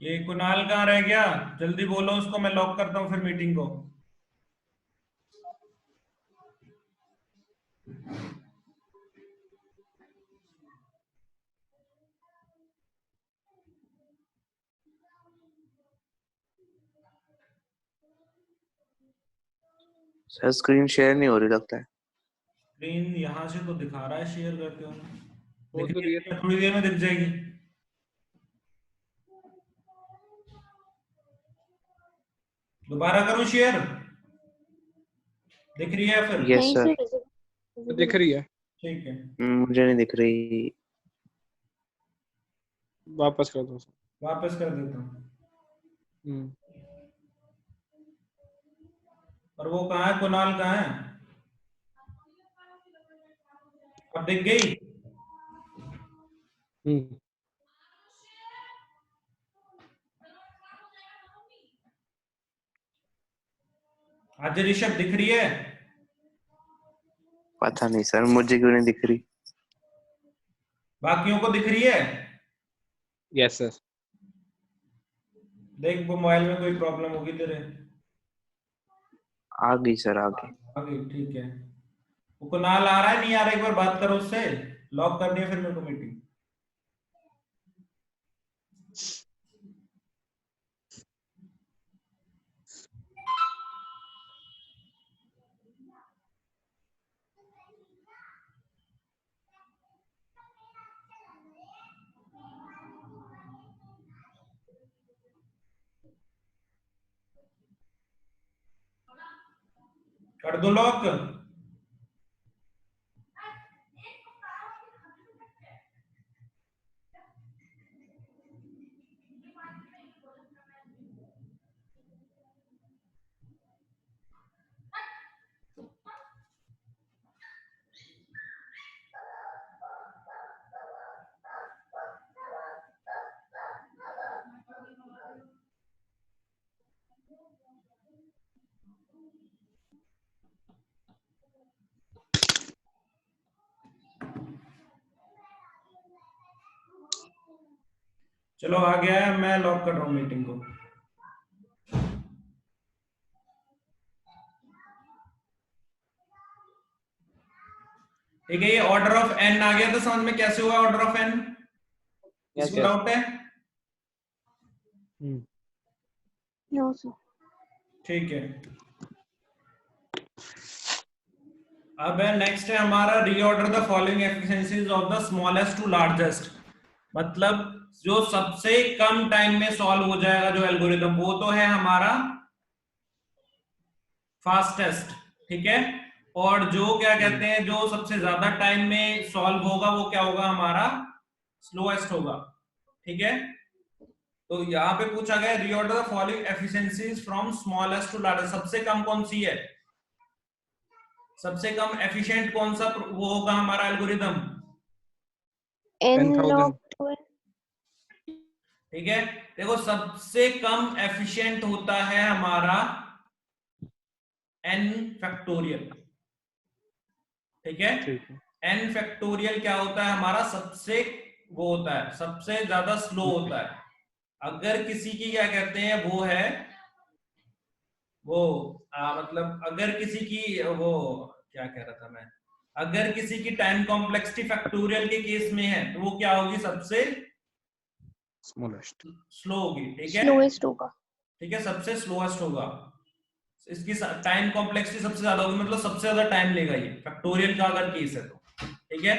ये कुणाल कहाँ रह गया? जल्दी बोलो उसको, मैं लॉक करता हूँ फिर मीटिंग को। सर स्क्रीन शेयर नहीं हो रही लगता है। स्क्रीन यहाँ से तो दिखा रहा है शेयर करके, हो तो रही है। थोड़ी देर में दिख जाएगी। दोबारा करूं शेयर? दिख रही है फिर? यस सर, दिख रही है। ठीक है, मुझे नहीं दिख रही। वापस कर दो। वापस कर देता हूँ। और वो कहाँ है, कुणाल कहाँ है? अब दिख गई? आज ऋषभ दिख रही है? पता नहीं सर, मुझे क्यों नहीं दिख रही। बाकियों को दिख रही है? Yes sir. देख वो मोबाइल में कोई प्रॉब्लम होगी तेरे। आ गई सर, आ गई। आ गई, ठीक है। वो कुणाल आ रहा है नहीं आ रहा, एक बार बात करो उससे। लॉक करनी है फिर मेरे को मीटिंग। कर दो लॉक। चलो आ गया है, मैं लॉक कर रहा हूँ मीटिंग को। ठीक है, ये ऑर्डर ऑफ एन आ गया तो समझ में कैसे हुआ ऑर्डर ऑफ एन? इसको डाउट है? No sir. ठीक है, अब है नेक्स्ट है हमारा reorder the following efficiencies of the smallest to largest. मतलब जो सबसे कम टाइम में सॉल्व हो जाएगा जो एल्गोरिदम, वो तो है हमारा फास्टेस्ट, ठीक है। और जो क्या कहते हैं, जो सबसे ज्यादा टाइम में सॉल्व होगा वो क्या होगा, हमारा स्लोएस्ट होगा, ठीक है। तो यहाँ पे पूछा गया reorder the following efficiencies from smallest to largest. सबसे कम कौन सी है, सबसे कम एफिशिएंट कौन सा वो होगा हमारा एल्गोरिदम? n log 12। ठीक है, देखो सबसे कम एफिशिएंट होता है हमारा n फैक्टोरियल, ठीक है। n फैक्टोरियल क्या होता है हमारा, सबसे वो होता है, सबसे ज्यादा स्लो होता है। अगर किसी की क्या कहते हैं वो है वो मतलब अगर किसी की वो क्या कह रहा था मैं, अगर किसी की टाइम कॉम्प्लेक्सिटी फैक्टोरियल के केस में है तो वो क्या होगी, सबसे स्मॉलेस्ट स्लो होगी, ठीक है। स्लोएस्ट होगा, ठीक है, सबसे स्लोएस्ट होगा। इसकी टाइम कॉम्प्लेक्सिटी सबसे ज्यादा होगी, मतलब सबसे ज्यादा टाइम लेगा ये फैक्टोरियल का अगर केस है तो, ठीक है।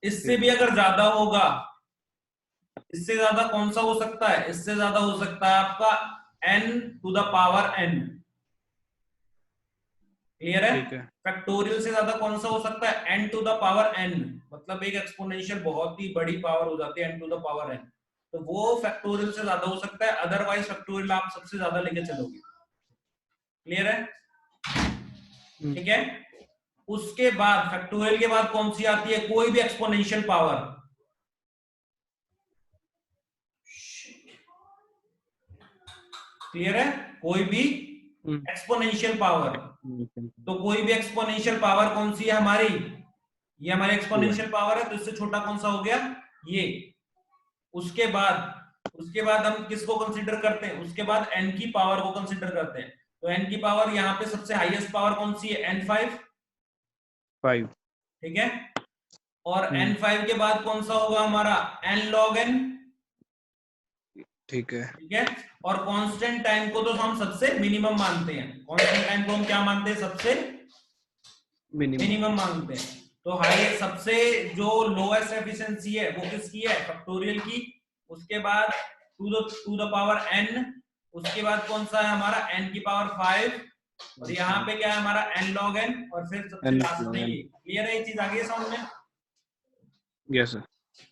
इससे भी अगर ज्यादा होगा, इससे ज्यादा कौन सा हो सकता है, इससे ज्यादा हो सकता है आपका n to the power n, clear है। फैक्टोरियल से ज्यादा कौन सा हो सकता है, n to the power n, मतलब एक एक्सपोनेंशियल बहुत ही बड़ी पावर हो जाती है n to the power n, तो वो फैक्टोरियल से ज्यादा हो सकता है। अदरवाइज फैक्टोरियल आप सबसे ज्यादा लेके चलोगे, क्लियर है, ठीक है। उसके बाद फैक्टोरियल के बाद कौन सी आती है? कोई भी एक्सपोनेंशियल पावर। क्लियर है? कोई भी एक्सपोनेंशियल पावर। तो कोई भी एक्सपोनेंशियल पावर कौन सी है हमारी? ये हमारी एक्सपोनेंशियल पावर है, तो इससे छोटा कौन सा हो गया? ये। उसके बाद हम किसको कंसीडर करते हैं? उसके बाद n की पावर को कंसीडर करते हैं। तो n की पावर यहाँ पे सबसे हाईएस्ट पावर कौन सी है? n5। 5। ठीक है। और n5 के बाद कौन सा होगा हमारा? n log n। ठीक है। ठीक है। और कांस्टेंट टाइम को तो हम सबसे मिनिमम मानते हैं। कांस्टेंट टाइम को हम क्या मानते हैं? सबसे मिनिमम मानते हैं। तो हाई सबसे जो लोएस्ट एफिशिएंसी है वो किसकी है? फैक्टोरियल की। उसके बाद टू द पावर n। उसके बाद कौन सा है हमारा? n की पावर 5। और यहाँ पे क्या है हमारा? n log n। और फिर सबसे लास्ट में ये। क्लियर है? ये चीज आ गई समझ में? Yes sir.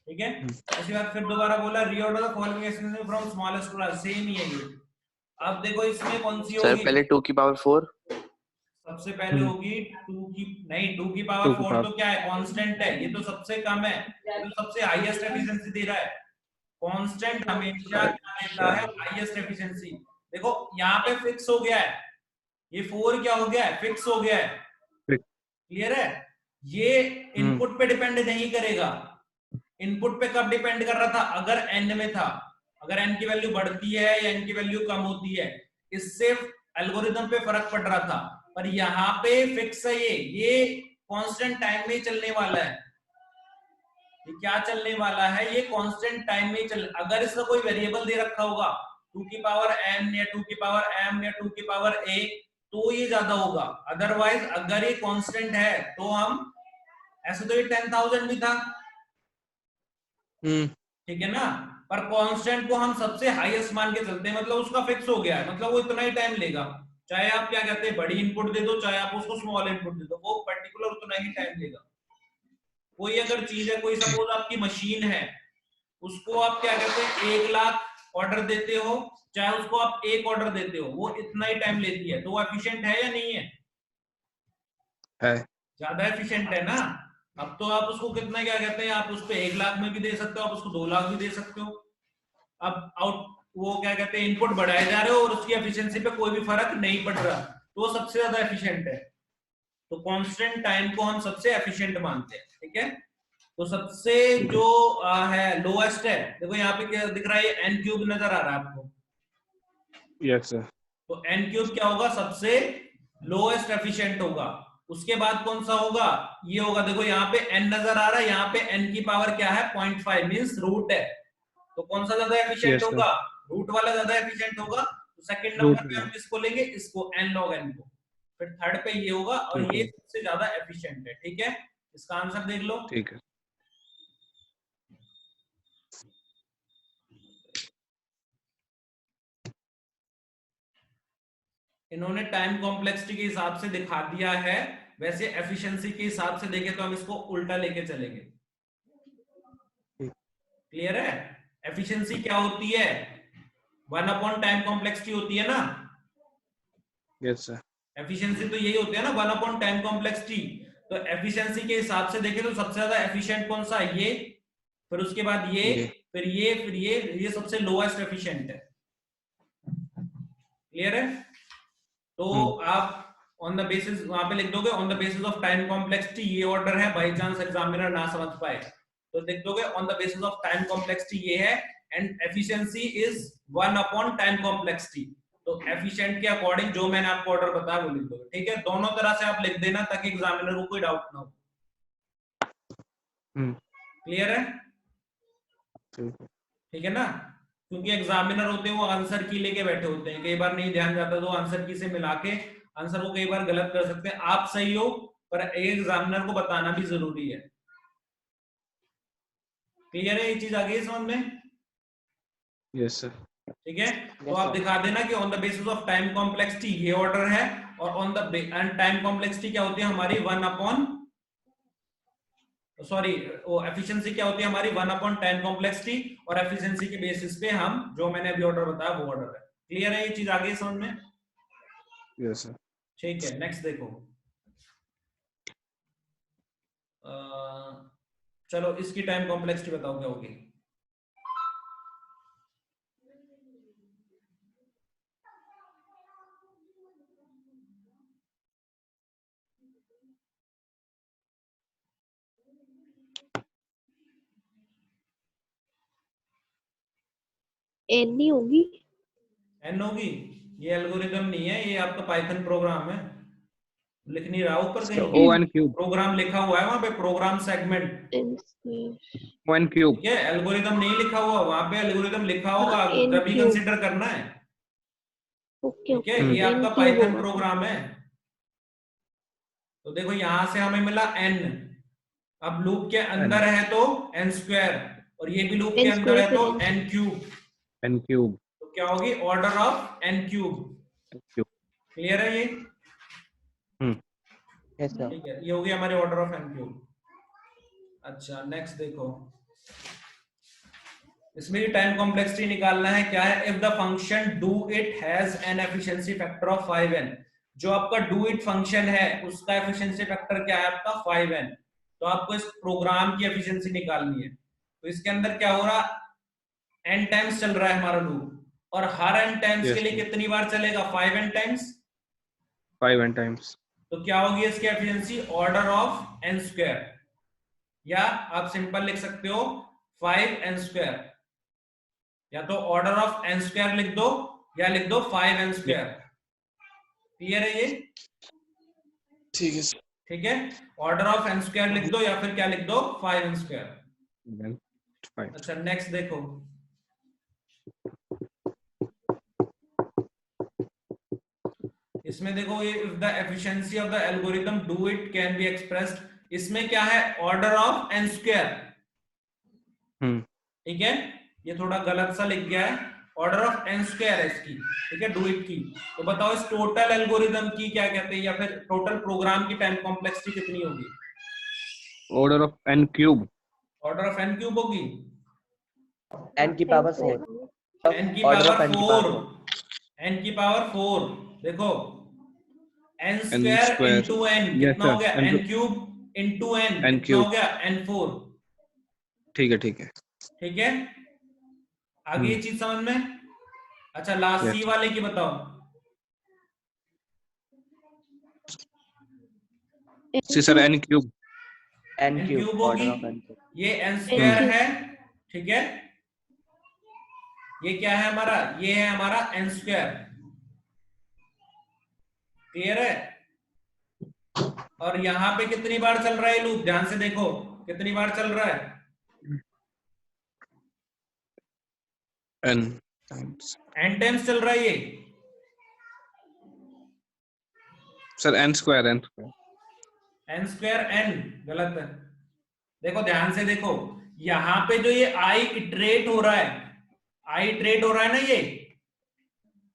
ठीक है। उसके बाद फिर दोबारा बोला reorder the following expression from smallest to largest. Same ही है ये। अब देखो इसमें कौन सी होगी? सर पहले 2 की पावर 4। सबसे पहले होगी 2 की, नहीं 2 की पावर 4 तो क्या है? कांस्टेंट है। ये तो सबसे कम है, ये तो सबसे हाईएस्ट एफिशिएंसी दे रहा है। कांस्टेंट हमेशा क्या देता है? Highest efficiency. देखो यहाँ पे फिक्स हो गया है, ये 4 क्या हो गया है? फिक्स हो गया है। क्लियर है? ये इनपुट पे डिपेंड नहीं करेगा। इनपुट पे कब डिपेंड कर रहा था? अगर n में था। अगर n की वैल्यू बढ़ती है या n की वैल्यू कम होती है, इससे एल्गोरिथम पे फर्क पड़ रहा था। पर यहाँ पे फिक्स है, ये कांस्टेंट टाइम में ही चलने वाला है। ये क्या चलने वाला है? ये कांस्टेंट टाइम में ही चल। अगर इसका कोई वेरिएबल दे रखा होगा 2 की पावर n या 2 की पावर m या 2 की पावर a, तो ये ज्यादा होगा। अदरवाइज अगर ये कांस्टेंट है तो हम, ऐसे तो ये 10,000 भी था। ठीक है ना? पर कांस्टेंट को हम सबसे हाईएस्ट मान के चलते हैं, मतलब उसका फिक्स हो गया है, मतलब वो इतना ही टाइम लेगा। चाहे आप क्या कहते हैं बड़ी इनपुट दे दो, चाहे आप उसको स्मॉल इनपुट दे दो, वो पर्टिकुलर उतना ही टाइम लेगा। कोई अगर चीज है, कोई सपोज आपकी मशीन है, उसको आप क्या कहते हैं 1 लाख ऑर्डर देते हो, चाहे उसको आप 1 ऑर्डर देते हो, वो इतना ही टाइम लेती है। तो वो एफिशिएंट है या नहीं है? है। ज्यादा एफिशिएंट है ना। अब तो आप उसको कितना क्या कहते हैं, आप उसको 1 लाख में भी दे सकते हो, आप उसको 2 लाख भी दे सकते हो। अब आउट वो क्या कहते हैं इनपुट बढ़ाए जा रहे हो और उसकी एफिशिएंसी पे कोई भी फर्क नहीं पड़ रहा, तो वो सबसे ज्यादा एफिशिएंट है। तो कांस्टेंट टाइम को हम सबसे एफिशिएंट मानते हैं। ठीक है। तो सबसे जो है लोएस्ट है, देखो यहाँ पे क्या दिख रहा है? n क्यूब नजर आ रहा है आपको? Yes sir. तो n क्यूब क्या होगा? सबसे लोएस्ट एफिशिएंट होगा। उसके बाद कौन सा होगा? ये होगा। देखो यहाँ पे n नजर आ रहा है, यहाँ पे n की पावर क्या है? 0.5 मींस रूट है। तो कौन सा ज्यादा एफिशिएंट होगा? रूट वाला ज्यादा एफिशिएंट होगा। तो सेकंड नंबर पे हम किसको लेंगे? इसको, n log n को। फिर थर्ड पे ये होगा, और ये सबसे ज्यादा एफिशिएंट है। ठीक है। इसका आंसर देख लो। ठीक है। इन्होंने टाइम कॉम्प्लेक्सिटी के हिसाब से दिखा दिया है, वैसे एफिशिएंसी के हिसाब से देखें तो हम इसको उल्टा लेके चलेंगे। क्लियर है? एफिशिएंसी क्या होती है? 1 अपॉन टाइम कॉम्प्लेक्सिटी होती है ना। Yes sir. एफिशिएंसी तो यही होती है ना, 1 अपॉन टाइम कॉम्प्लेक्सिटी। तो एफिशिएंसी के हिसाब से देखें तो सबसे ज्यादा एफिशिएंट कौन सा है? ये। फिर उसके बाद ये, फिर ये, फिर ये सबसे लोएस्ट एफिशिएंट है। क्लियर है? तो आप ऑन द बेसिस वहां पे लिख दोगे on the basis of time complexity, ये ऑर्डर है, बाय चांस एग्जामिनर ना समझ पाए तो लिख दोगे on the basis of time complexity ये है, and efficiency is 1 upon time complexity. तो एफिशिएंट के अकॉर्डिंग जो मैंने आपको ऑर्डर बताया वो लिख दोगे। ठीक है? दोनों तरह से आप लिख देना ताकि एग्जामिनर को कोई डाउट ना हो। क्लियर है? ठीक है ना? क्योंकि एग्जामिनर होते हैं वो आंसर की लेके बैठे होते हैं, कई बार नहीं ध्यान जाता तो आंसर की से मिला के आंसर को कई बार गलत कर सकते हैं। आप सही हो पर एग्जामिनर को बताना भी जरूरी है। क्लियर है? ये चीज आ गई समझ में? Yes sir. ठीक है। तो आप दिखा देना कि on the basis of time complexity ये ऑर्डर है, और ऑन द टाइम कॉम्प्लेक्सिटी क्या होती है हमारी? 1 अपॉन सॉरी एफिशिएंसी क्या होती है हमारी? 1 अपॉन टाइम कॉम्प्लेक्सिटी, और एफिशिएंसी के बेसिस पे हम जो मैंने अभी ऑर्डर बताया वो ऑर्डर है। क्लियर है? ये चीज आ गई समझ में? Yes sir. ठीक है। नेक्स्ट देखो, चलो इसकी टाइम कॉम्प्लेक्सिटी बताओ क्या होगी। N नहीं होगी? एन होगी। ये एल्गोरिदम नहीं है, ये आपका पाइथन प्रोग्राम है। लिख नहीं रहा ऊपर तो कहीं, O n क्यूब, प्रोग्राम लिखा हुआ है वहां पे, program segment. N square. O n cube. ठीक है, एल्गोरिदम नहीं लिखा हुआ वहां पे, एल्गोरिदम लिखा होगा हाँ, n जब भी क्यूब। कंसीडर करना है। ओके ठीक है, ओके, ये n आपका क्यूब पाइथन होगा। प्रोग्राम है। तो देखो यहां से हमें मिला n, अब लूप के अंदर है तो n स्क्वायर, और ये भी लूप के n अंदर है स्क्वायर तो फिर n क्यूब। n cube. तो क्या होगी, order of n cube. Cube. Clear है ये? Yes sir. ठीक है, ये होगी हमारी ऑर्डर ऑफ n क्यूब। अच्छा नेक्स्ट देखो, इसमें टाइम कॉम्प्लेक्सिटी निकालना है। क्या है, if the function do it has an efficiency factor of 5n। जो आपका डू इट फंक्शन है उसका एफिशिएंसी फैक्टर क्या है आपका 5n। तो आपको इस प्रोग्राम की एफिशिएंसी निकालनी है। तो इसके अंदर क्या हो रहा, n टाइम्स चल रहा है हमारा लूप, और हर n टाइम्स Yes, के लिए sir. कितनी बार चलेगा, 5n टाइम्स। 5n times. तो क्या होगी इसकी efficiency, order of n square, या आप सिंपल लिख सकते हो 5n स्क्वायर, या तो ऑर्डर ऑफ n स्क्वायर लिख दो या लिख दो 5n स्क्वायर। क्लियर है ये? ठीक है सर। ठीक है, ऑर्डर ऑफ n स्क्वायर लिख दो या फिर क्या लिख दो 5n स्क्वायर। Then 5. अच्छा नेक्स्ट देखो, इसमें देखो ये if the efficiency of the algorithm do it can be expressed, इसमें क्या है, ऑर्डर ऑफ n स्क्वायर। ठीक है, ये थोड़ा गलत सा लिख गया है, ऑर्डर ऑफ n स्क्वायर है इसकी। ठीक है, डू इट की। तो बताओ इस टोटल एल्गोरिथम की क्या कहते हैं, या फिर टोटल प्रोग्राम की टाइम कॉम्प्लेक्सिटी कितनी होगी? Order of n cube. Order of n cube होगी, n की पावर 4 n की ऑर्डर ऑफ पावर n की 4, पावर 4 n की पावर 4। देखो n n square square. Into n Yes, कितना हो sir. गया, n n cube into n n कितना हो क्यूब। गया, n4। ठीक है, ठीक है। ठीक है, आगे ये चीज समझ में। अच्छा लास्ट Yes. सी वाले की बताओ। C sir n cube. n n cube cube order होगी, ऑफ n क्यूब ये n स्क्वायर क्यूब। है। ठीक है, ये क्या है हमारा, ये है हमारा n स्क्वायर। क्लियर है? और यहाँ पे कितनी बार चल रहा है लूप, ध्यान से देखो कितनी बार चल रहा है, n टाइम्स। n टाइम्स चल रहा है ये। Sir n square, n square. n square n गलत है। देखो ध्यान से देखो, यहाँ पे जो ये i इटरेट हो रहा है, i इटरेट हो रहा है ना,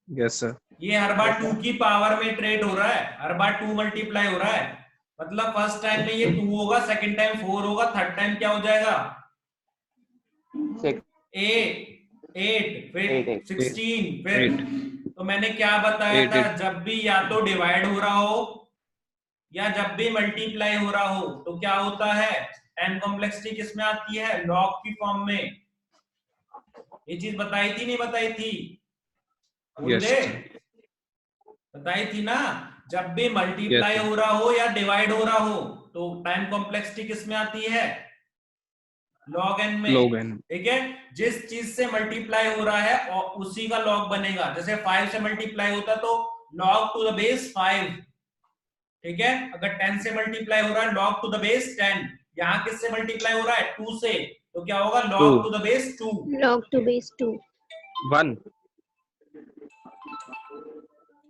यस सर। ये हर बार 2 की पावर में इटरेट हो रहा है, हर बार 2 मल्टीप्लाई हो रहा है। मतलब फर्स्ट टाइम में ये 2 होगा, सेकंड टाइम 4 होगा, थर्ड टाइम क्या हो जाएगा, 6 8 फिर 8 16 फिर 8। तो मैंने क्या बताया 8 था, जब भी या तो डिवाइड हो रहा हो या जब भी मल्टीप्लाई हो रहा हो तो क्या होता है, टाइम कॉम्प्लेक्सिटी किस में आती है, लॉग की फॉर्म में। ये चीज बताई थी नहीं बताई थी, भूल यस गए? सर। बताई थी ना, जब भी मल्टीप्लाई Yes, sir. हो रहा हो या डिवाइड हो रहा हो तो टाइम कॉम्प्लेक्सिटी किस में आती है, लॉग एन में। log n। ठीक है, जिस चीज से मल्टीप्लाई हो रहा है और उसी का लॉग बनेगा। जैसे 5 से मल्टीप्लाई होता तो लॉग टू द बेस 5। ठीक है, अगर 10 से मल्टीप्लाई हो रहा है लॉग टू द बेस 10। यहाँ किससे मल्टीप्लाई हो रहा है, 2 से, तो क्या होगा, log to the base 2। log to base 2 1।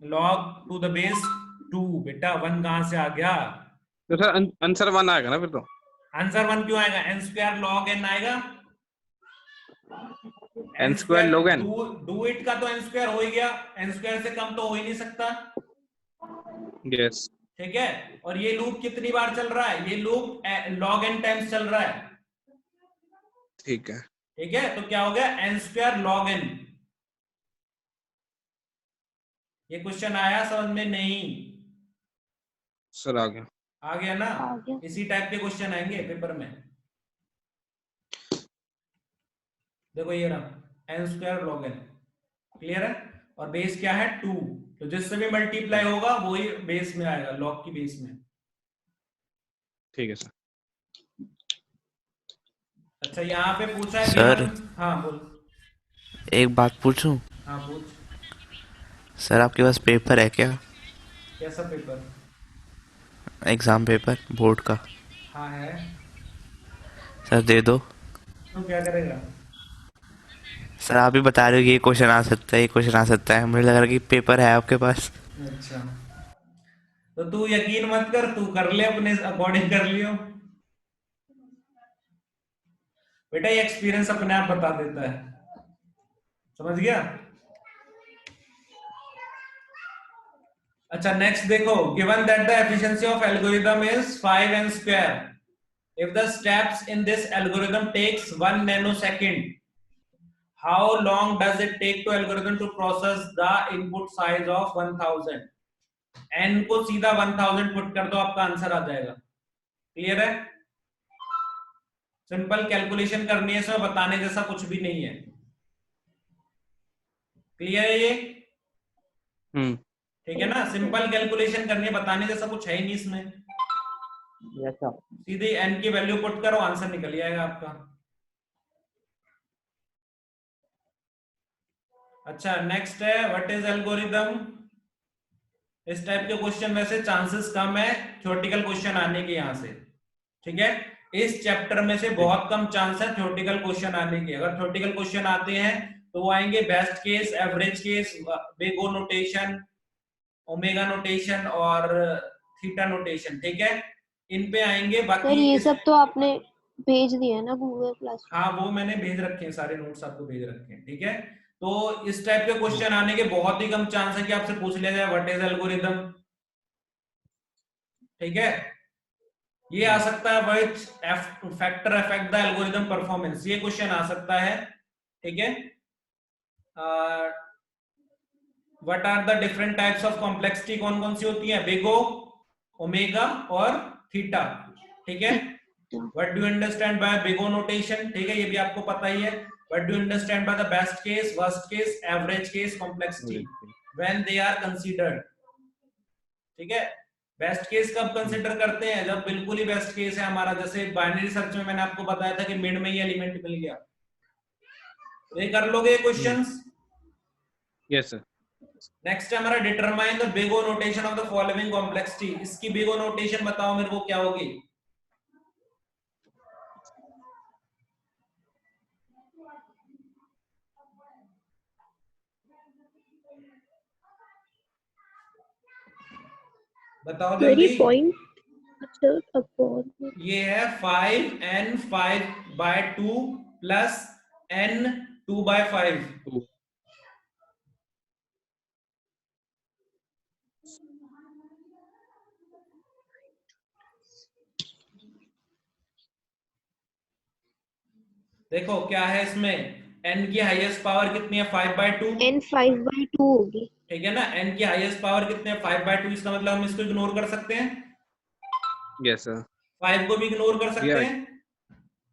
Log to the base 2। बेटा 1 कहां से आ गया, तो सर आंसर 1 आएगा ना फिर तो। आंसर 1 क्यों आएगा, n स्क्वायर लॉग n आएगा। n square log n। Do it का तो n स्क्वायर हो ही गया, n स्क्वायर से कम तो हो ही नहीं सकता। यस। ठीक है, और ये लूप कितनी बार चल रहा है, ये लूप log n टाइम्स चल रहा है। ठीक है। ठीक है, तो क्या हो गया, n स्क्वायर log n। ये क्वेश्चन आया समझ में नहीं? सर आ गया। आ गया ना? आ गया। इसी टाइप के क्वेश्चन आएंगे पेपर में। देखो ये रहा n square log n, clear है? और बेस क्या है 2, तो जिससे भी मल्टीप्लाई होगा वही बेस में आएगा, log की बेस में। ठीक है सर। अच्छा यहाँ पे पूछा है सर। given, हाँ बोल। एक बात पूछूं? हाँ पूछ। सर आपके पास पेपर है क्या? कैसा पेपर? एग्जाम पेपर बोर्ड का? हाँ है। सर दे दो। तो क्या करेगा? सर आप ही बता रहे हो कि ये क्वेश्चन आ सकता है, ये क्वेश्चन आ सकता है, मुझे लग रहा है कि पेपर है आपके पास। अच्छा तो तू यकीन मत कर, तू कर ले अपने अकॉर्डिंग कर लियो बेटा, ये एक्सपीरियंस अपने आप बता देता है, समझ गया? अच्छा नेक्स्ट देखो, given that the efficiency of algorithm is 5n square, if the steps in this algorithm takes 1 nanosecond, how long does it take to algorithm to process the input size of 1000? n को सीधा 1000 put कर दो, आपका answer आ जाएगा। Clear है? Simple calculation करनी है, इसमें बताने जैसा कुछ भी नहीं है। क्लियर है ये? ठीक है ना? सिंपल कैलकुलेशन करनी है, बताने जैसा कुछ है ही नहीं इसमें। Yes, sir. सीधे n की वैल्यू पुट करो, आंसर निकल जाएगा आपका। अच्छा नेक्स्ट है व्हाट इज एल्गोरिथम। इस टाइप के क्वेश्चन वैसे चांसेस कम है थ्योरेटिकल क्वेश्चन आने के यहाँ से, ठीक है? इस चैप्टर में से बहुत कम चांस है थ्योरेटिकल क्वेश्चन आने के। अगर थ्योरेटिकल क्वेश्चन आते हैं तो वो आएंगे best case, average case, big O notation, omega notation और थीटा नोटेशन, ठीक है? इन पे आएंगे। सर बाकी ये सब तो आपने भेज दिया है ना गूगल क्लास में? हाँ वो मैंने भेज रखे हैं, सारे नोट्स आपको भेज रखे हैं, ठीक है? तो इस टाइप के क्वेश्चन आने के बहुत ही कम चांस है कि आपसे पूछ लिया जाए व्हाट इज एल्गोरिथम, ठीक है? ये आ सकता है which factor affect the algorithm performance, ये क्वेश्चन आ सकता है, ठीक है? What are the different types of complexity, कौन कौन सी होती है? बिग ओ, ओमेगा और थीटा, ठीक है? What do you understand by big O notation, ठीक है? ये भी आपको पता ही है। What do you understand by the best case, worst case, average case, complexity when they are considered, ठीक है? बेस्ट केस कब कंसीडर करते हैं? जब बिल्कुल ही बेस्ट केस है हमारा, जैसे बाइनरी सर्च में मैंने आपको बताया था कि मिड में ही एलिमेंट मिल गया। ये कर लोगे क्वेश्चंस? Yes sir. नेक्स्ट है हमारा determine the big O notation of the following complexity. इसकी बिग ओ नोटेशन बताओ मेरे को क्या होगी? बताओ मेरी जल्दी। पॉइंट, अच्छा अपॉन, ये है 5n 5/2 प्लस n 2/5। देखो क्या है इसमें, n की हाईएस्ट पावर कितनी है? 5/2, n 5/2 होगी। ठीक है ना? n की हाईएस्ट पावर कितनी है? 5/2। इसका मतलब हम इसको इग्नोर कर सकते हैं, यस सर। 5 को भी इग्नोर कर सकते हैं।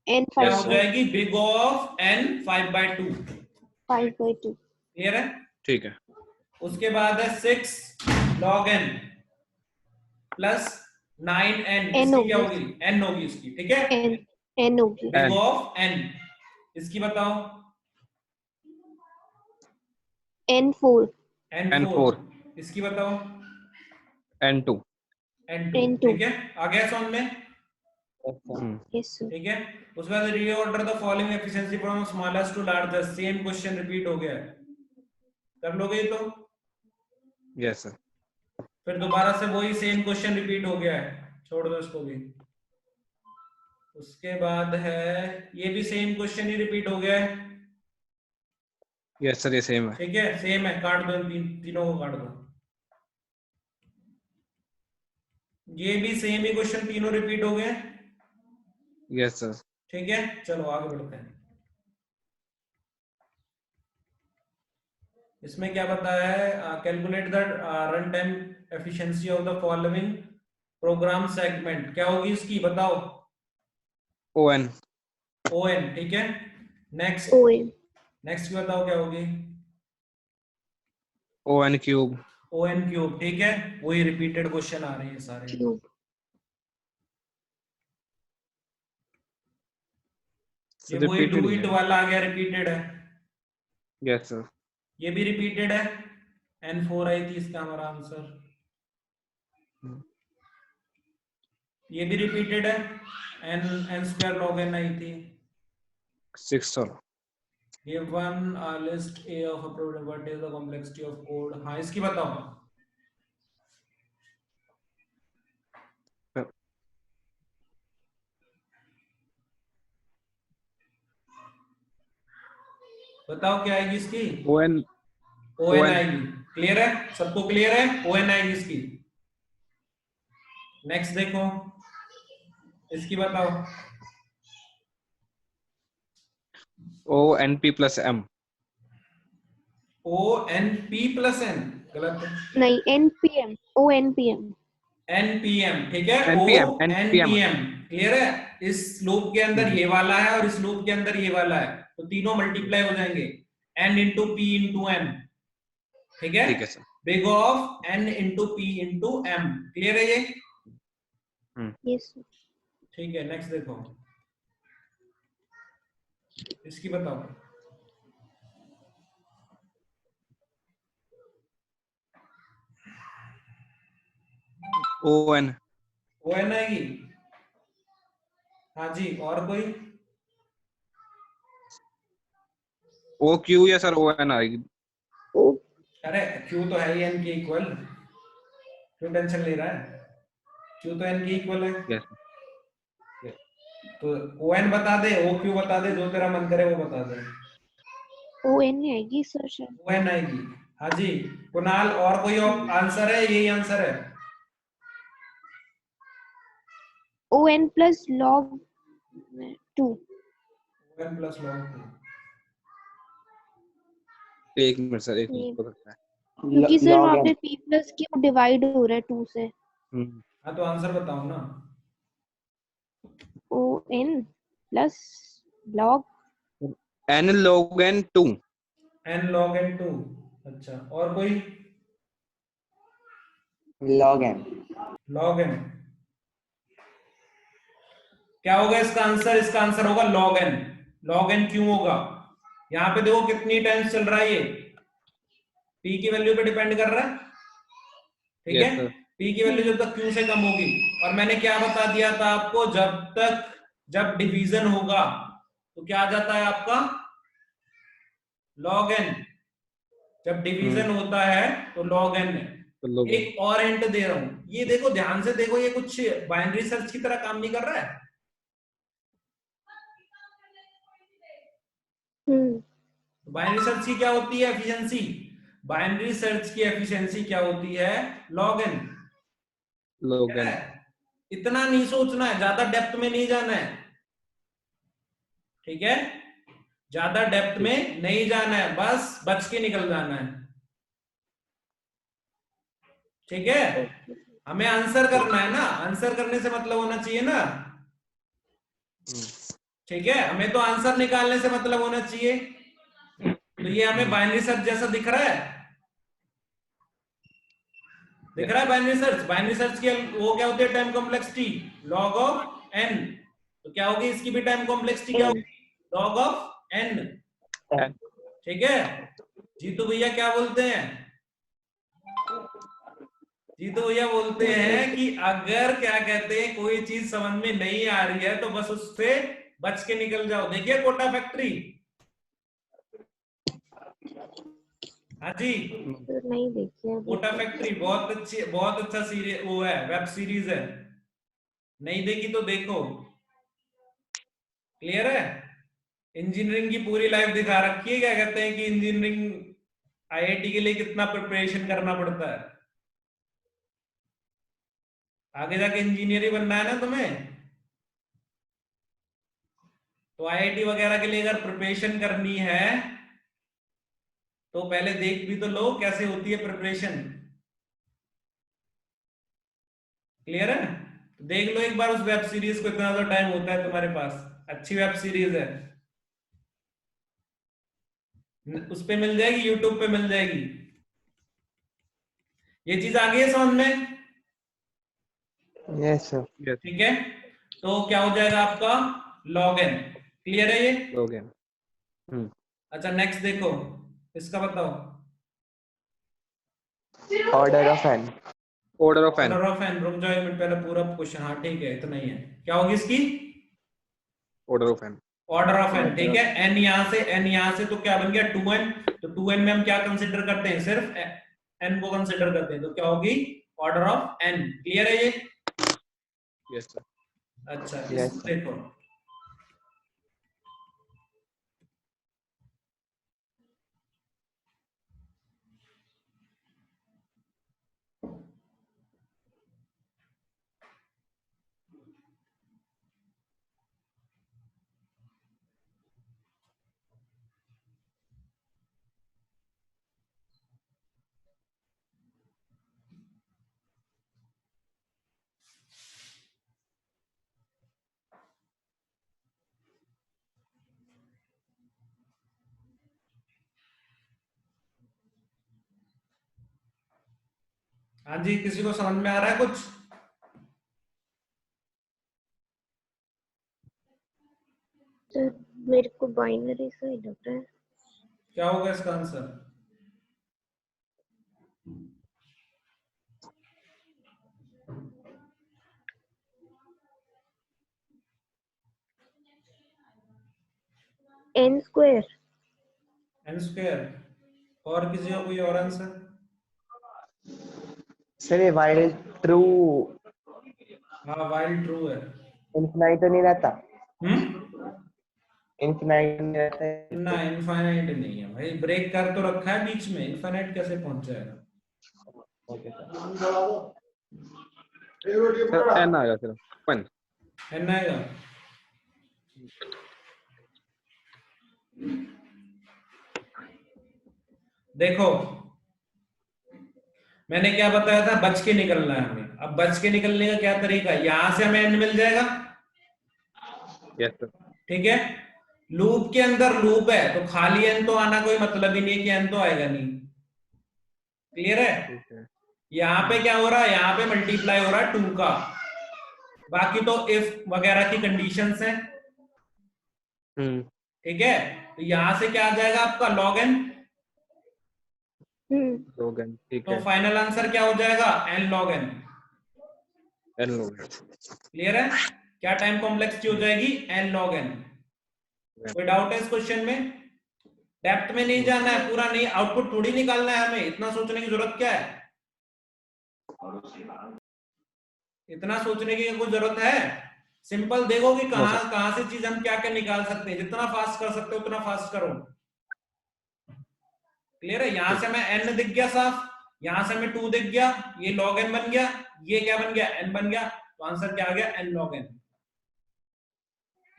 n क्या 5 हो जाएगी? Big of n 5/2। 5/2। क्लियर है? ठीक है। उसके बाद है 6 log n plus 9n। n इसकी क्या होगी, होगी? n होगी इसकी, ठीक है? n होगी। बिग n ऑफ n, इसकी बताओ। n4 n4, इसकी बताओ। n2 n2, n2। ठीक है? आ गया समझ में? Yes, sir. Yes sir. ठीक है? उसके बाद reorder the following efficiency from smallest to largest, same question repeat हो गया है। कर लोगे ये तो? Yes sir. फिर दोबारा से वही सेम क्वेश्चन रिपीट हो गया है, छोड़ दो इसको भी। उसके बाद है ये भी सेम क्वेश्चन ही रिपीट हो गया है, यस सर ये सेम है। ठीक है? सेम है, काट दो इन तीनों को काट दो। ये भी सेम ही क्वेश्चन तीनों रिपीट हो गए, यस सर। ठीक है? चलो आगे बढ़ते हैं। इसमें क्या बताया है? Calculate the run time efficiency of the following program segment क्या होगी इसकी बताओ? ON. ON, ठीक है। नेक्स्ट ON नेक्स्ट बताओ क्या होगी? ON cube. ON क्यूब, ठीक है। वही रिपीटेड क्वेश्चन आ रहे हैं सारे। cube ये So वही repeated डू ही इट है. वाला आ गया, रिपीटेड है। Yes sir. ये भी रिपीटेड है। N4 आई थी इसका हमारा आंसर। ये भी रिपीटेड है। n स्क्वायर log n आई थी। 6 sir. ये one list A of a program, what is the complexity of code? हाँ इसकी बताओ। बताओ क्या आएगी इसकी? ON. ON आएगी। क्लियर है सबको? क्लियर है? ON आएगी इसकी। नेक्स्ट देखो, इसकी बताओ। ONP plus M. ONP plus N, गलत है। नहीं NPM ONPM NPM, ठीक है। NPM. ONPM, क्लियर है। इस लूप के अंदर ये वाला है और इस लूप के अंदर ये वाला है, तो तीनों मल्टीप्लाई हो जाएंगे। N into P into M, ठीक है। ठीक है sir. Big of N into P into M, clear है ये? yes sir. ठीक है। नेक्स्ट देखो, इसकी बताओ। ON. ON आएगी। हाँ जी, और कोई? OQ या सर ON आएगी. O अरे Q तो है ही N के इक्वल, क्यों टेंशन ले रहा है? Q तो N के इक्वल है। Yes. तो ON बता दे, OQ बता दे, जो तेरा मन करे वो बता दे। ON नहीं आएगी सर शायद। ON आएगी। हाँ जी कुणाल, और कोई आंसर है? यही आंसर है। ON plus log 2 ON plus log 2। एक मिनट सर, एक मिनट हो सकता है. क्योंकि सर वहाँ log पे n P plus Q divide हो रहा है 2 से। हाँ तो आंसर बताओ ना। ON plus log N log n 2. N log n 2। अच्छा, और कोई? log n log n क्या होगा इसका आंसर? इसका आंसर होगा log n। log n क्यों होगा? यहाँ पे देखो कितनी टाइम्स चल रहा है ये, p की वैल्यू पे डिपेंड कर रहा है, ठीक Yes है। sir. p की वैल्यू जब तक q से कम होगी, और मैंने क्या बता दिया था आपको, जब डिवीजन होगा तो क्या आ जाता है आपका? log n। जब डिवीजन होता है तो log n है। तो log n. एक और हिंट दे रहा हूं, ये देखो ध्यान से देखो, ये कुछ बाइनरी सर्च की तरह काम नहीं कर रहा है। बाइनरी सर्च की क्या होती है एफिशिएंसी? बाइनरी सर्च की एफिशिएंसी क्या होती है? log n। log n. इतना नहीं सोचना है, ज्यादा डेप्थ में नहीं जाना है, ठीक है। ज्यादा डेप्थ में नहीं जाना है, बस बच के निकल जाना है, ठीक है। हमें आंसर करना है ना, आंसर करने से मतलब होना चाहिए ना, ठीक है। हमें तो आंसर निकालने से मतलब होना चाहिए। तो ये हमें बाइनरी सर्च जैसा दिख रहा है, दिख रहा है बाइनरी सर्च। बाइनरी सर्च की वो क्या होती है? Time complexity log of n। तो क्या होगी इसकी भी टाइम कॉम्प्लेक्सिटी? क्या होगी? log ऑफ n, ठीक है। जीतू भैया क्या बोलते हैं? जीतू भैया बोलते हैं कि अगर क्या कहते हैं कोई चीज समझ में नहीं आ रही है तो बस उससे बच के निकल जाओ। देखिए कोटा फैक्ट्री। हाँ जी, नहीं देखी है कोटा फैक्ट्री बहुत अच्छी, बहुत अच्छा सीरीज वो है, वेब सीरीज है। नहीं देखी तो देखो, क्लियर है। इंजीनियरिंग की पूरी लाइफ दिखा रखी है, क्या कहते हैं कि इंजीनियरिंग आईआईटी के लिए कितना प्रिपरेशन करना पड़ता है। आगे जाके इंजीनियर ही बनना है ना तुम्हें, तो आईआईटी वगैरह के लिए अगर प्रिपरेशन करनी है तो पहले देख भी तो लो कैसे होती है प्रिपरेशन। क्लियर है? तो देख लो एक बार उस वेब सीरीज को, इतना तो टाइम होता है तुम्हारे पास, अच्छी वेब सीरीज है, उस पे मिल जाएगी, यूट्यूब पे मिल जाएगी। ये चीज आ गई है समझ में? Yes sir. यस ठीक है, तो क्या हो जाएगा आपका लॉग एन। क्लियर है ये? Log N. अच्छा नेक्स्ट देखो, इसका बताओ। Order of n. Order of n. Order of n, रुक जाओ एक मिनट, पहले पूरा क्वेश्चन, हाँ ठीक है, इतना ही है। क्या होगी इसकी? Order of n. Order of N, ठीक है। एन यहां से, एन यहां से, तो क्या बन गया 2n। तो 2n में हम क्या कंसिडर करते हैं? सिर्फ एन को कंसिडर करते हैं, तो क्या होगी ऑर्डर ऑफ एन। क्लियर है ये? Yes sir. अच्छा Yes, इसको sir. देखो, हाँ जी, किसी को समझ में आ रहा है कुछ? सर मेरे को बाइनरी सा ही लग रहा है। क्या होगा इसका answer? N square. N square. और किसी का कोई और आंसर? सर ये वाइल ट्रू हाँ वाइल ट्रू है। इनफिनाइट तो नहीं रहता? हम्म, इनफिनाइट नहीं रहता है? ना इनफाइनाइट नहीं है भाई, ब्रेक कर तो रखा है बीच में, इनफाइनाइट कैसे पहुंच जाएगा? Okay sir. सर एन आएगा सिर्फ वन। एन आएगा। देखो मैंने क्या बताया था, बच के निकलना है हमें। अब बच के निकलने का क्या तरीका है? यहां से हमें एन मिल जाएगा, यस सर। ठीक है। लूप के अंदर लूप है, तो खाली एन तो आना कोई मतलब ही नहीं है कि एन तो आएगा नहीं। क्लियर है? ठीक है। यहाँ पे क्या हो रहा है? यहाँ पे मल्टीप्लाई हो रहा है 2 का, बाकी तो इफ वगैरह की कंडीशंस हैं, ठीक है। तो यहां से क्या आ जाएगा आपका लॉग एन। Log N. ठीक तो है। फाइनल आंसर क्या हो जाएगा? N log n. N log n. Clear है? क्या टाइम कॉम्प्लेक्सिटी हो जाएगी? N log n. कोई डाउट है इस क्वेश्चन में? डेप्थ में नहीं जाना है, पूरा नहीं, आउटपुट थोड़ी निकालना है हमें, इतना सोचने की जरूरत क्या है? इतना सोचने की कोई जरूरत है? सिंपल देखो कि कहां कहां से चीज हम क्या क्या निकाल सकते हैं, जितना फास्ट कर सकते हो उतना फास्ट करो। क्लियर है? यहां से हमें एन दिख गया साफ, यहां से हमें 2 दिख गया, ये लॉग एन बन गया, ये क्या बन गया? एन बन गया, तो आंसर क्या आ गया? N log n.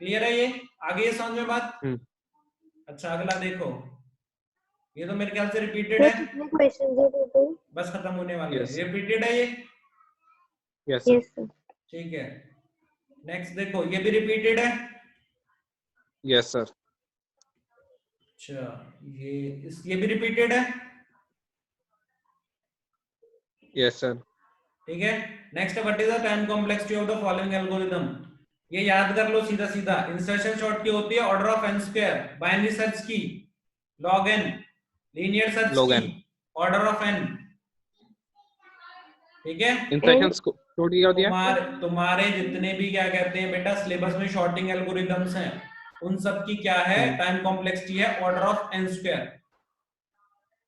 क्लियर है ये? आगे ये समझ में बात? अच्छा अगला देखो, ये तो मेरे ख्याल से रिपीटेड सर है, कितने क्वेश्चन है टोटल? बस खत्म होने वाले हैं। Yes. रिपीटेड है ये, यस सर। Yes sir. ठीक है। नेक्स्ट देखो, ये भी रिपीटेड है। Yes sir. अच्छा ये भी रिपीटेड है, यस सर। ठीक है। Next, what is the time complexity of the following algorithm? ये याद कर लो सीधा सीधा। इंसर्शन सॉर्ट की होती है order of N square, binary search की log N, linear search Log की n. ऑर्डर ऑफ एन, ठीक है। इंसर्शन सॉर्ट क्या होती है? तुम्हारे जितने भी क्या कहते हैं बेटा सिलेबस में शॉर्टिंग एल्गोरिथम्स हैं, उन सब की क्या है? टाइम कॉम्प्लेक्सिटी है ऑर्डर ऑफ एन स्क्वायर,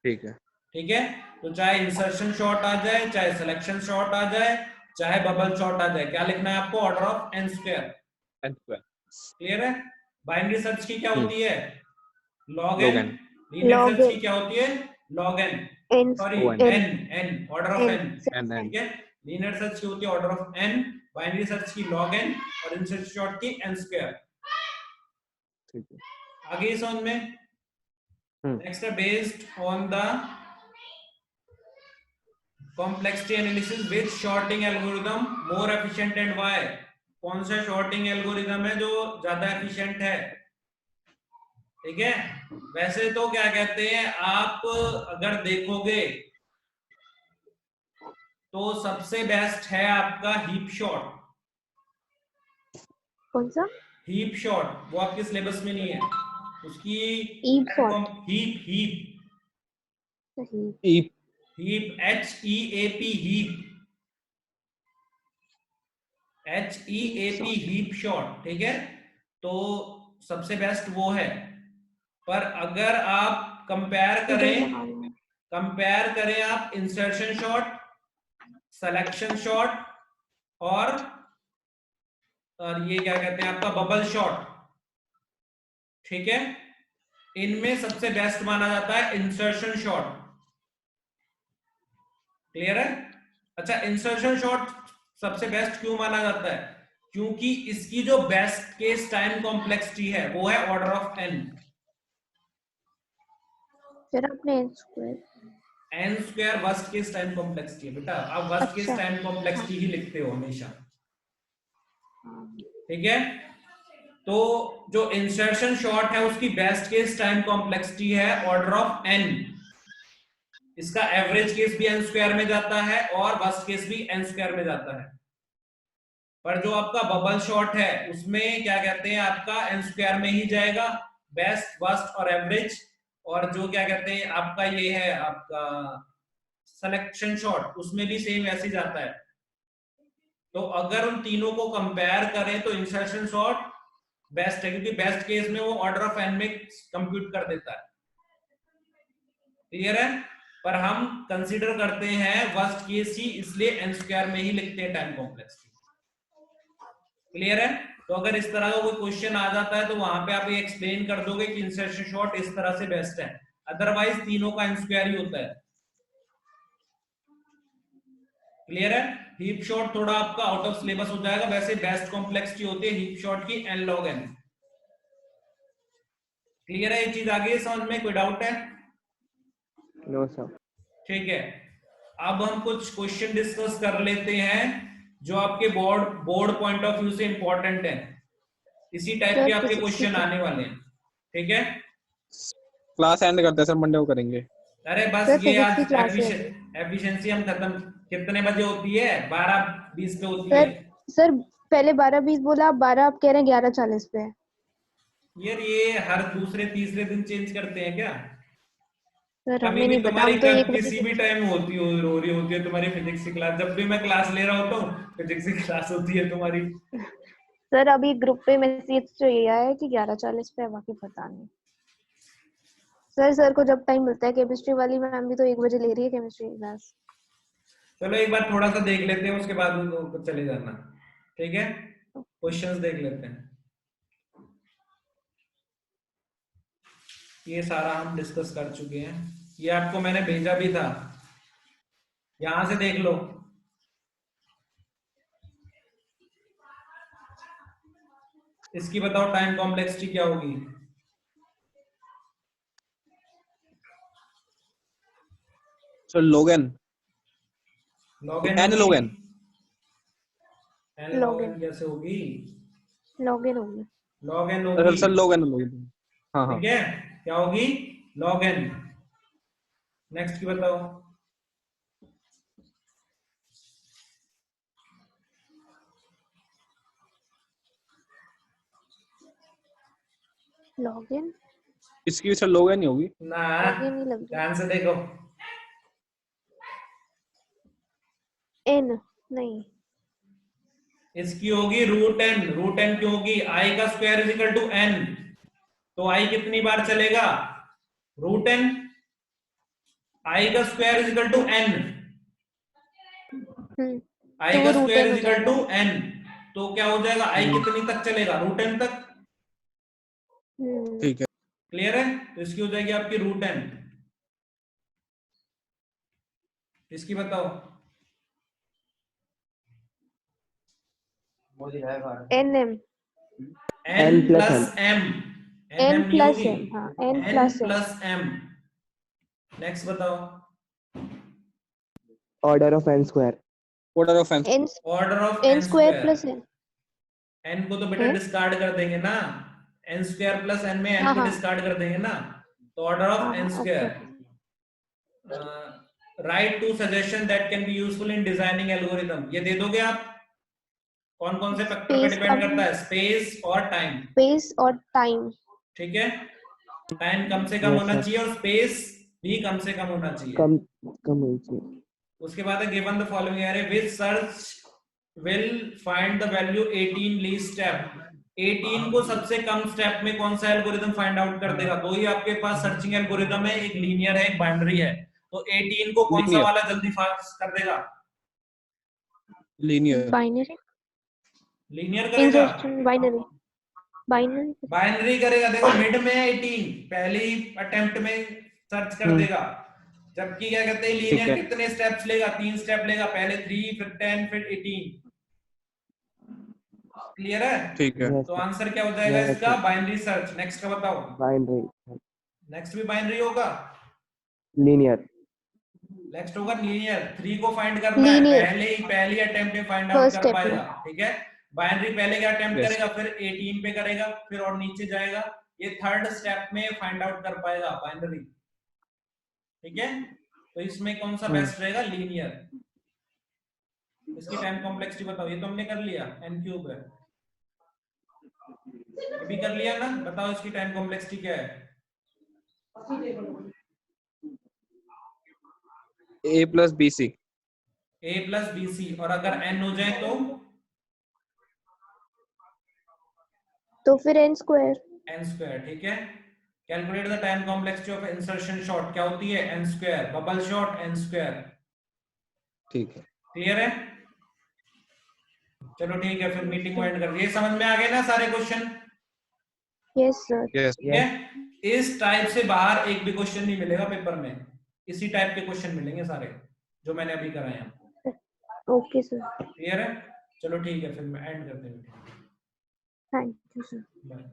ठीक है। ठीक है। तो चाहे इंसर्शन शॉर्ट आ जाए, चाहे सिलेक्शन शॉर्ट आ जाए, चाहे बबल शॉर्ट आ जाए, क्या लिखना है आपको? Order of N square. N square. Clear है? बाइनरी सर्च की क्या होती है? Log Log n. n. Linear Log search की n. क्या होती है? Log n, N. Sorry O n. N, n order of N. N, N. ठीक है। लीनियर सर्च की होती है order of n, binary search की लॉग एन, और इंसर्शन शॉर्ट की एन स्क्वायर। ठीक है। आगे समझ में? नेक्स्ट है based on the complexity analysis with sorting algorithm more efficient and why? कौन सा शॉर्टिंग एल्गोरिदम है जो ज्यादा एफिशिएंट है? ठीक है, वैसे तो क्या कहते हैं, आप अगर देखोगे तो सबसे बेस्ट है आपका हीप शॉट। कौन सा? हीप शॉट, वो आपके सिलेबस में नहीं है उसकी। Heap sort? Heap heap heap heap HEAP heap, HEAP heap sort. ठीक है, तो सबसे बेस्ट वो है। पर अगर आप कंपेयर करें आप इंसर्शन शॉट, सिलेक्शन शॉट और ये क्या कहते हैं आपका बबल शॉट, ठीक है, इनमें सबसे बेस्ट माना जाता है इंसर्शन शॉट। क्लियर है? अच्छा, इंसर्शन शॉट सबसे बेस्ट क्यों माना जाता है? क्योंकि इसकी जो बेस्ट केस टाइम कॉम्प्लेक्सिटी है वो है ऑर्डर ऑफ n। फिर अपने n square worst case time complexity है बेटा, आप वर्स्ट केस टाइम कॉम्प्लेक्सिटी ही लिखते हो हमेशा। ठीक है, तो जो इंसर्शन शॉट है उसकी बेस्ट केस टाइम कॉम्प्लेक्सिटी है ऑर्डर ऑफ n। इसका एवरेज केस भी n स्क्वायर में जाता है और वर्स्ट केस भी n स्क्वायर में जाता है। पर जो आपका बबल शॉट है उसमें क्या कहते हैं, आपका n स्क्वायर में ही जाएगा, बेस्ट, वर्स्ट और एवरेज। और जो क्या कहते हैं आपका ये है आपका सिलेक्शन शॉट, उसमें भी सेम ऐसे ही जाता है। तो अगर उन तीनों को कंपेयर करें तो इंसर्शन शॉट बेस्ट है, क्योंकि बेस्ट केस में वो ऑर्डर ऑफ n में कंप्यूट कर देता है। क्लियर है? पर हम कंसीडर करते हैं वर्स्ट केस ही, इसलिए n स्क्वायर में ही लिखते हैं टाइम कॉम्प्लेक्सिटी। क्लियर है? तो अगर इस तरह का कोई क्वेश्चन आ जाता है तो वहां पे आप ये एक्सप्लेन कर दोगे कि इंसर्शन शॉट इस तरह से बेस्ट है, अदरवाइज तीनों का n स्क्वायर ही होता है। क्लियर है? हीप शॉट थोड़ा आपका आउट ऑफ सिलेबस हो जाएगा, वैसे बेस्ट कॉम्प्लेक्सिटी होती है हीप शॉट की n log n। क्लियर है? ये चीज आगे समझ में? कोई डाउट है? No sir. ठीक है, अब हम कुछ क्वेश्चन डिस्कस कर लेते हैं जो आपके बोर्ड पॉइंट ऑफ व्यू से इंपॉर्टेंट है। इसी टाइप के आपके क्वेश्चन आने वाले हैं। ठीक है, क्लास एंड करते हैं सर, मंडे को करेंगे। अरे बस ये आज एफिशिएंसी हम खत्म, कितने बजे होती है? 12:20 पे होती है। सर पहले 12:20 बोला, अब 12 आप कह रहे हैं 11:40 पे है। यार ये हर दूसरे तीसरे दिन चेंज करते हैं क्या? सर कभी हमें भी नहीं पता, तुम्हारी हम तो एक किसी भी टाइम हो रही होती है तुम्हारी फिजिक्स की क्लास। जब भी मैं क्लास ले रहा होता हूँ फिजिक्स की क्लास होती है तुम्हारी। सर अभी ग्रुप पे मैसेज तो ये आया है कि 11:40 पे है, बाकी पता नहीं। सर को जब टाइम मिलता है, केमिस्ट्री वाली मैम भी तो 1 बजे ले रही है केमिस्ट्री क्लास। चलो एक बार थोड़ा सा देख लेते हैं, उसके बाद चले जाना। ठीक है, क्वेश्चंस देख लेते हैं। ये सारा हम डिस्कस कर चुके हैं, ये आपको मैंने भेजा भी था, यहां से देख लो। इसकी बताओ टाइम कॉम्प्लेक्सिटी क्या होगी? Sir log n n log n कैसे होगी? log n होगी। log n होगी सर log n होगी। हाँ हाँ ठीक है, क्या होगी? log n। नेक्स्ट की बताओ। log n? इसकी भी सर log n ही होगी ना, log n ही लग रहा ध्यान से देखो। है। n नहीं, इसकी होगी रूट n। रूट n क्यों होगी? i का square is equal to n, तो i कितनी बार चलेगा? Root n। i का square is equal to n, i तो का रूट स्क्वायर n हो इज इक्वल टू जाएगा। n, तो क्या हो जाएगा? i कितनी तक चलेगा? रूट n तक। ठीक है। क्लियर है? तो इसकी हो जाएगी आपकी रूट n। इसकी बताओ। nm n plus m। n नहीं प्लस होगी, m, हाँ n n plus m। Plus m। Next बताओ। order of n square. order of n n order of n n square square. plus n n को तो बेटा है discard कर देंगे ना, एन स्क्वायर प्लस एन में एन हाँ को हाँ डिस्कार्ड कर देंगे ना, तो ऑर्डर हाँ ऑफ एन हाँ square. Okay write two suggestion that can be useful in designing algorithm, ये दे दोगे आप? कौन कौन से फैक्टर पे स्पेस डिपेंड करता है? स्पेस और टाइम। स्पेस और टाइम ठीक है, टाइम कम से कम Yes, होना sir. चाहिए और स्पेस भी कम से कम होना चाहिए। कम कम होनी चाहिए. उसके बाद है given the following array which search will find the value 18 least step. 18 को सबसे कम स्टेप में कौन सा एल्गोरिथम फाइंड आउट कर देगा? दो ही आपके पास सर्चिंग एल्गोरिथम है, एक लीनियर है एक बाइनरी है, तो 18 को कौन सा Linear. वाला जल्दी फास्ट कर देगा? linear. बाइनरी लीनियर करेगा, इंसर्शन बाइनरी बाइनरी बाइनरी करेगा। देखो मिड में है 18, पहली अटेम्प्ट में सर्च कर देगा, जबकि क्या कहते हैं ठीक लीनियर है. कितने स्टेप्स लेगा? 3 स्टेप लेगा, पहले 3 फिर 10 फिर 18। क्लियर है? ठीक है. Yes, तो sir. आंसर क्या हो जाएगा Yes, इसका? sir. Binary search. नेक्स्ट का बताओ, Binary. नेक्स्ट भी बाइनरी होगा, Linear. नेक्स्ट होगा लीनियर। 3 को फाइंड करना है, लीनियर पहली अटेम्प्ट में फाइंड आउट फर्स्ट कर स्टेप में पाएगा। ठीक है, बाइनरी पहले क्या अटेम्प्ट Yes. करेगा, फिर 18 पे करेगा, फिर और नीचे जाएगा, ये थर्ड स्टेप में फाइंड आउट कर पाएगा बाइनरी। ठीक है, तो इसमें कौन सा बेस्ट रहेगा? लीनियर। इसकी टाइम कॉम्प्लेक्सिटी बताओ, ये तो हमने कर लिया, n क्यूब है, ये भी कर लिया ना। बताओ इसकी टाइम कॉम्प्लेक्सिटी क्या है? a plus bc. a plus b c, और अगर n हो जाए तो फिर n स्क्वायर n स्क्वायर। ठीक है, calculate the time complexity of insertion shot, क्या होती है? n square, bubble shot n square. ठीक है. क्लियर है? चलो ठीक है, फिर मीटिंग को एंड कर दिए। समझ में आ गए ना सारे क्वेश्चन? Yes sir Yes. ठीक है, इस टाइप से बाहर एक भी क्वेश्चन नहीं मिलेगा पेपर में, इसी टाइप के क्वेश्चन मिलेंगे सारे जो मैंने अभी कराए हैं। ओके सर क्लियर है? चलो ठीक है, फिर मैं एंड करते हैं। Thank you sir bye.